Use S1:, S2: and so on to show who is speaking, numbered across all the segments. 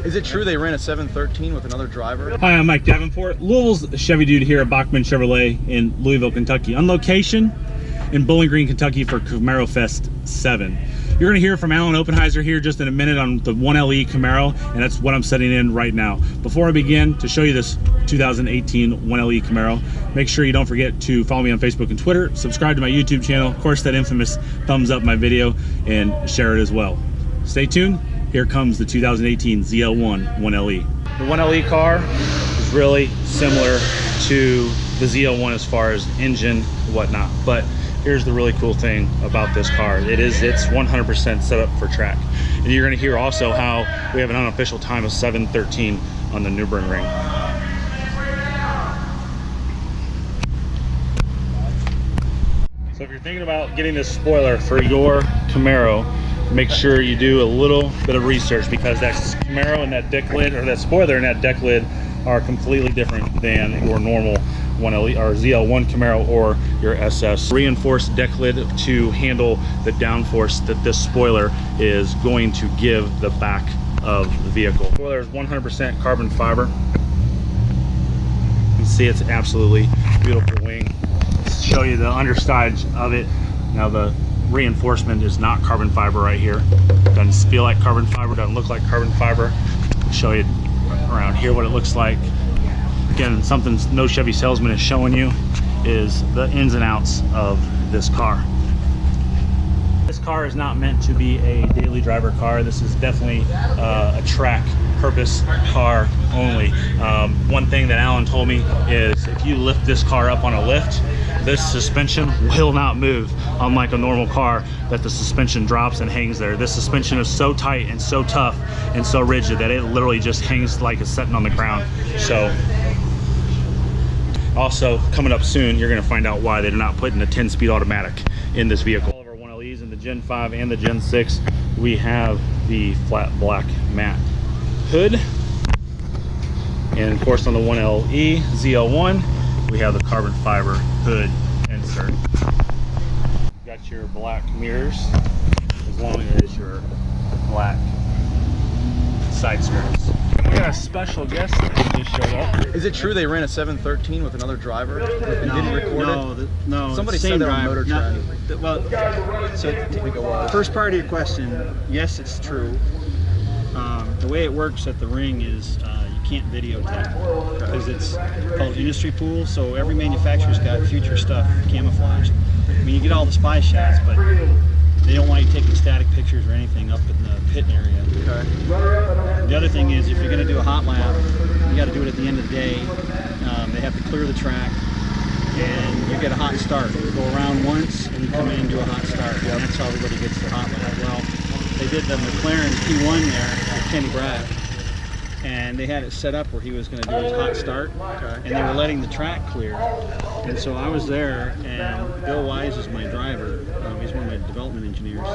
S1: Is it true they ran a 713 with another driver?
S2: Hi, I'm Mike Davenport, Louisville's Chevy Dude here at Bachman Chevrolet in Louisville, Kentucky. On location in Bowling Green, Kentucky for Camaro Fest 7. You're going to hear from Oppenheiser here just in a minute on the 1LE Camaro, and that's what I'm setting in right now. Before I begin to show you this 2018 1LE Camaro, make sure you don't forget to follow me on Facebook and Twitter, subscribe to my YouTube channel, of course that infamous thumbs up my video, and share it as well. Stay tuned. Here comes the 2018 ZL1 1LE. The 1LE car is really similar to the ZL1 as far as engine and whatnot, but here's the really cool thing about this car. It's 100% set up for track. And you're gonna hear also how we have an unofficial time of 7:13 on the Nurburgring. So if you're thinking about getting this spoiler for your Camaro, make sure you do a little bit of research, because that Camaro and that deck lid, or that spoiler and that deck lid, are completely different than your normal 1LE or ZL1 Camaro or your SS. Reinforced deck lid to handle the downforce that this spoiler is going to give the back of the vehicle. The spoiler is 100% carbon fiber. You can see it's absolutely beautiful wing. Let's show you the underside of it. Now the reinforcement is not carbon fiber right here. Doesn't feel like carbon fiber, doesn't look like carbon fiber. I'll show you around here what it looks like. Again, something no Chevy salesman is showing you is the ins and outs of this car. This car is not meant to be a daily driver car. This is definitely a track purpose car only. One thing that Alan told me is if you lift this car up on a lift, this suspension will not move, unlike a normal car that the suspension drops and hangs there. This suspension is so tight and so tough and so rigid that it literally just hangs like it's sitting on the ground. So also coming up soon, you're gonna find out why they're not putting a 10-speed automatic in this vehicle. All of our 1LEs in the Gen 5 and the Gen 6, we have the flat black matte hood. And of course on the 1LE ZL1, we have the carbon fiber hood insert. Got your black mirrors as long as your black side skirts. We got a special guest that just showed up.
S1: Is it true they ran a 713 with another driver and didn't record it?
S3: No.
S1: Somebody said that on Motor Trend.
S3: Well, so the first part of your question, yes, it's true. The way it works at the ring is you can't videotape because it's called industry pool, so every manufacturer's got future stuff camouflaged. I mean, you get all the spy shots, but they don't want you taking static pictures or anything up in the pit area. Okay. The other thing is, if you're going to do a hot lap, you got to do it at the end of the day. They have to clear the track, and you get a hot start. You go around once, and you come in and do a hot start. And that's how everybody gets their hot lap. Well, they did the McLaren P1 there with Kenny Brad, and they had it set up where he was going to do his hot start, and they were letting the track clear. And so I was there, and Bill Wise is my driver. He's one of my development engineers.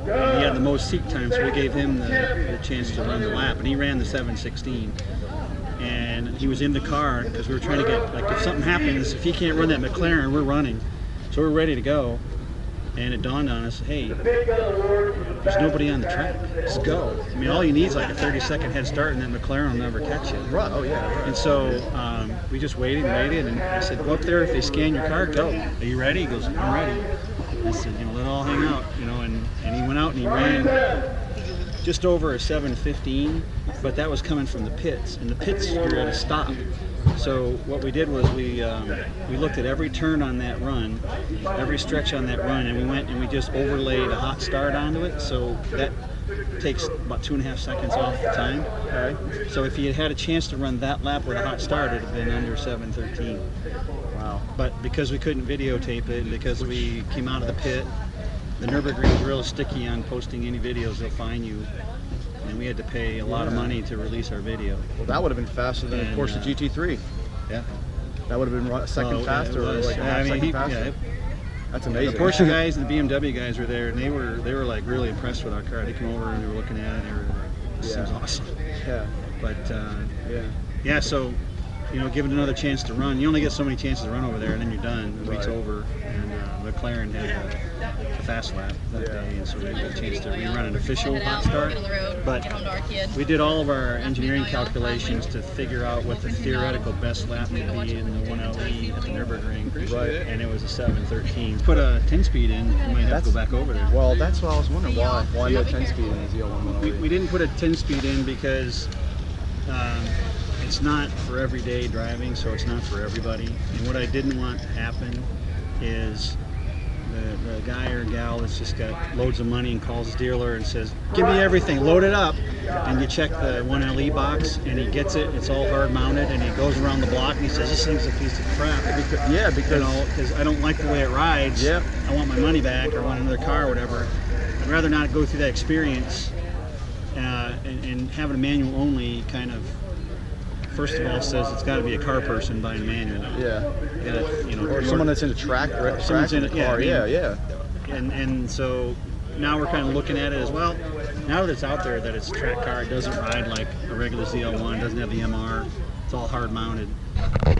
S3: And he had the most seat time, so we gave him the chance to run the lap, and he ran the 716. And he was in the car because we were trying to get, like, if something happens, if he can't run that McLaren, we're running. So we're ready to go. And it dawned on us, hey, there's nobody on the track. Just go. I mean, all you need is like a 30-second head start, and then McLaren will never catch you.
S1: Right. Oh yeah. Right.
S3: And so we just waited and waited, and I said, go up there. If they scan your car, go. Are you ready? He goes, I'm ready. I said, let it all hang out, and he went out and he ran just over a 715, but that was coming from the pits, and the pits you're at a stop. So what we did was we looked at every turn on that run, every stretch on that run, and we went and we just overlaid a hot start onto it. So that takes about 2.5 seconds off the time. Okay. So if he had had a chance to run that lap with a hot start, it'd have been under 7:13. Wow. But because we couldn't videotape it, and because we came out of the pit, the Nurburgring is real sticky on posting any videos. They'll fine you. And we had to pay a lot of money to release our video.
S1: Well, that would have been faster than a Porsche GT3. Yeah. That would have been a second faster, or like a half second faster. Yeah, that's amazing.
S3: The Porsche guys and the BMW guys were there, and they were like really impressed with our car. They came over and they were looking at it, and they were like, "This seems awesome."
S1: Yeah.
S3: But yeah. So you know, give it another chance to run. You only get so many chances to run over there, and then you're done. The week's over. And McLaren had a fast lap that day, and so we got a chance to rerun an official hot start. But we did all of our engineering calculations to figure out what the theoretical best lap would be in the 1LE at the Nurburgring, and it was a 7:13. Put a 10-speed in, you might have to go back over there.
S1: Well, that's what I was wondering. Why no 10-speed in the ZL1?
S3: We didn't put a 10-speed in because it's not for everyday driving, so it's not for everybody. And what I didn't want to happen is the guy or gal that's just got loads of money and calls his dealer and says, give me everything, load it up. And you check the 1LE box and he gets it, it's all hard mounted, and he goes around the block and he says, this thing's a piece of crap. Because I don't like the way it rides. I want my money back, or I want another car or whatever. I'd rather not go through that experience and having a manual only kind of, first of all, says it's got to be a car person buying a manual.
S1: Or someone that's into track car.
S3: And so now we're kind of looking at it as well. Now that it's out there that it's a track car, it doesn't ride like a regular ZL1, doesn't have the MR. It's all hard mounted.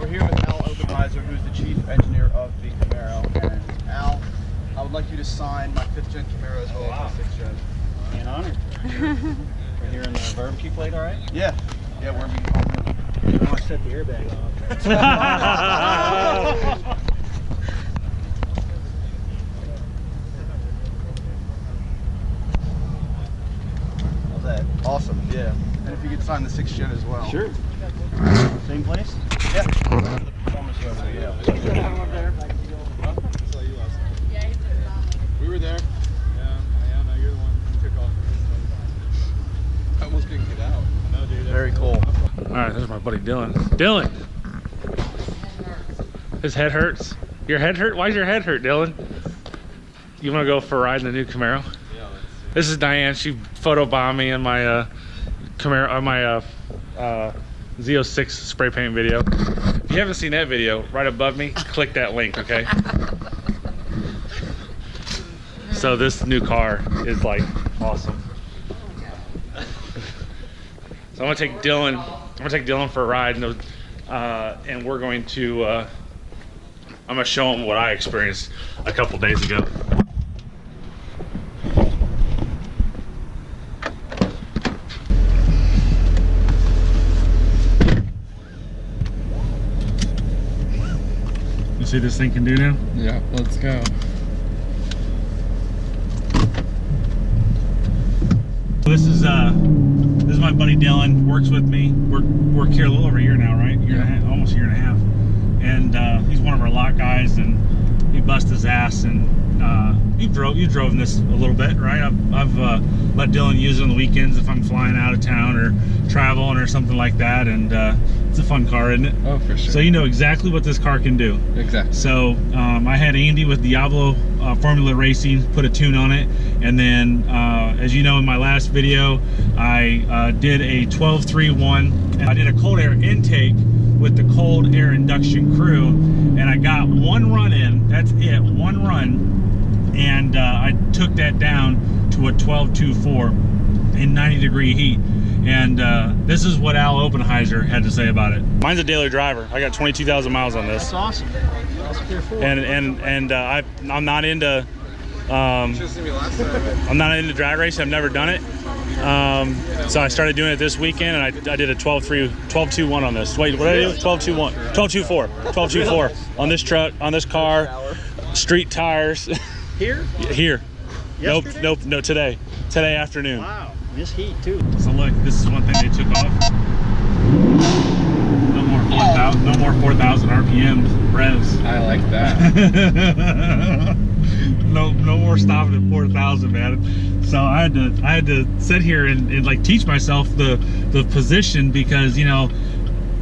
S1: We're here with Al Oppenheiser, who's the chief engineer of the Camaro. And Al, I would like you to sign my 5th gen Camaro as well as my 6th gen.
S3: An honor. We're here in the barbecue plate, all right?
S1: Yeah, we're meeting.
S3: I want to set the airbag off.
S1: How's that? Awesome, yeah. And if you could sign the 6th gen as well.
S3: Sure. Same place?
S1: Yeah. The performance over,
S4: We were there. Yeah, no, you're the one who took off. I almost couldn't get out. I know, dude.
S1: Very cool.
S2: All right, there's my buddy Dylan. Dylan! His head hurts. Your head hurt? Why's your head hurt, Dylan? You want to go for a ride in the new Camaro?
S4: Yeah, let's see.
S2: This is Diane. She photobombed me in my Camaro, my Z06 spray paint video. If you haven't seen that video, right above me, click that link, okay? So this new car is like awesome. So I'm gonna take Dylan for a ride, and we're going to I'm gonna show him what I experienced a couple days ago. You see this thing can do now?
S4: Yeah, let's go.
S2: This is my buddy Dylan. Works with me. Work here a little over a year now, right? Almost a year and a half. And he's one of our lot guys, and he busted his ass. And you've driven this a little bit, right? I've let Dylan use it on the weekends if I'm flying out of town or traveling or something like that. And it's a fun car, isn't it?
S4: Oh, for sure.
S2: So you know exactly what this car can do.
S4: Exactly.
S2: So I had Andy with Diablo Formula Racing put a tune on it, and then as you know, in my last video I did a 12.3.1, and I did a cold air intake with the cold air induction crew, and I got one run in. That's it, one run, and I took that down to a 12.24 in 90-degree heat. And this is what Al Oppenheiser had to say about it. Mine's a daily driver. I got 22,000 miles on this.
S3: That's awesome. That's what they're for.
S2: And I'm not into I'm not into drag racing. I've never done it. So I started doing it this weekend, and I did a 12.2.1 on this. Wait, what did I do? 12.2.1, 12.2.4, 12.2.4 on this truck, on this car, street tires.
S3: Here?
S2: Here.
S3: Yesterday?
S2: Nope, no, today afternoon.
S3: Wow. This heat too.
S2: So look, this is one thing they took off. No more 4,000 RPM revs.
S4: I like that.
S2: no more stopping at 4,000, man. So I had to sit here and like teach myself the position, because you know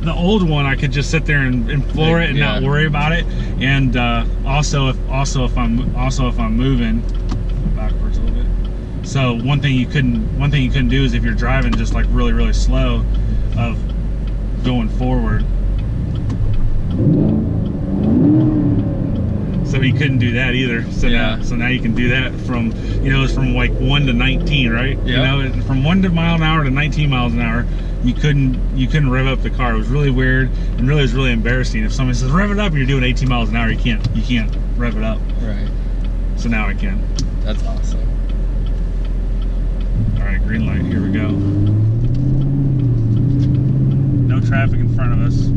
S2: the old one I could just sit there and floor it and not worry about it. And also if I'm moving backwards a little bit. So one thing you couldn't do is if you're driving just like really slow, of going forward. So he couldn't do that either. So now you can do that from, you know, it's from like 1 to 19, right?
S5: Yeah.
S2: You know, from 1 mile an hour to 19 miles an hour, you couldn't rev up the car. It was really weird, and really, it was really embarrassing. If somebody says rev it up and you're doing 18 miles an hour, you can't rev it up.
S5: Right.
S2: So now I can.
S5: That's awesome.
S2: All right, green light. Here we go. No traffic in front of us.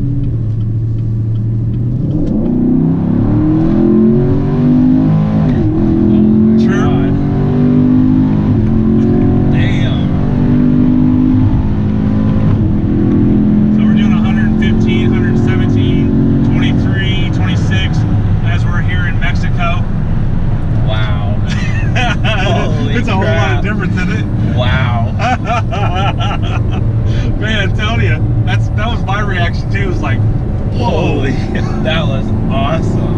S2: It's a whole lot of difference in it.
S5: Wow.
S2: Man, I'm telling you, that was my reaction too. It was like, whoa.
S5: Holy, that was awesome.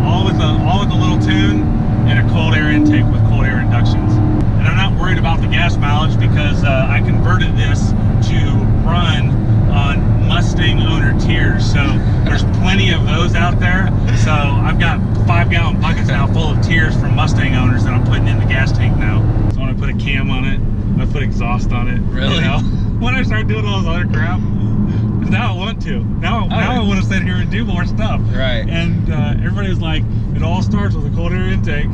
S2: All with a little tune and a cold air intake with cold air inductions. And I'm not worried about the gas mileage because I converted this to run on Mustang owner tiers. So there's plenty of those out there. So I've got 5-gallon buckets now full of tiers from Mustang owners that I'm putting in the gas tank now. So when I put a cam on it, I put exhaust on it.
S5: Really?
S2: You know? When I start doing all this other crap, because now I want to. Now I want to sit here and do more stuff.
S5: Right.
S2: And everybody was like, it all starts with a cold air intake.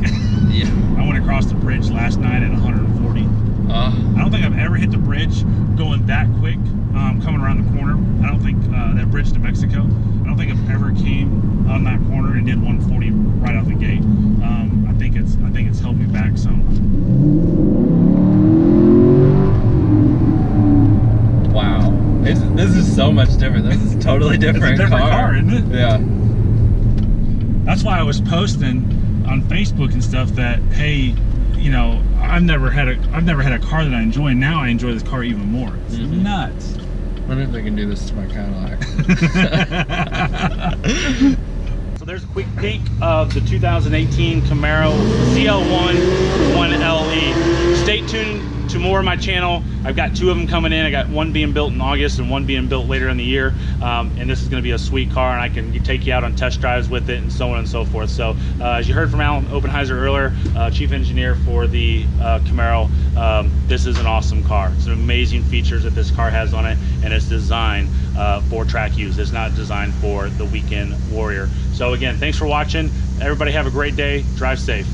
S5: Yeah.
S2: I went across the bridge last night at 140. I don't think I've ever hit the bridge going that quick, coming around the corner. I don't think that bridge to Mexico, I don't think I've ever came on that corner and did 140 right out the gate. I think it's helped me back some.
S5: Wow. This is so much different. This is a totally different,
S2: It's a different car, isn't it?
S5: Yeah.
S2: That's why I was posting on Facebook and stuff that, hey, you know, I've never had a car that I enjoy, and now I enjoy this car even more. It's nuts.
S5: I wonder if they can do this to my Cadillac.
S2: So there's a quick peek of the 2018 Camaro ZL1 1LE. Stay tuned to more of my channel. I've got 2 of them coming in. I got one being built in August and one being built later in the year. And this is going to be a sweet car, and I can take you out on test drives with it and so on and so forth. So as you heard from Alan Oppenheiser earlier, chief engineer for the Camaro, this is an awesome car. It's amazing features that this car has on it, and it's designed for track use. It's not designed for the weekend warrior. So again, thanks for watching. Everybody have a great day. Drive safe.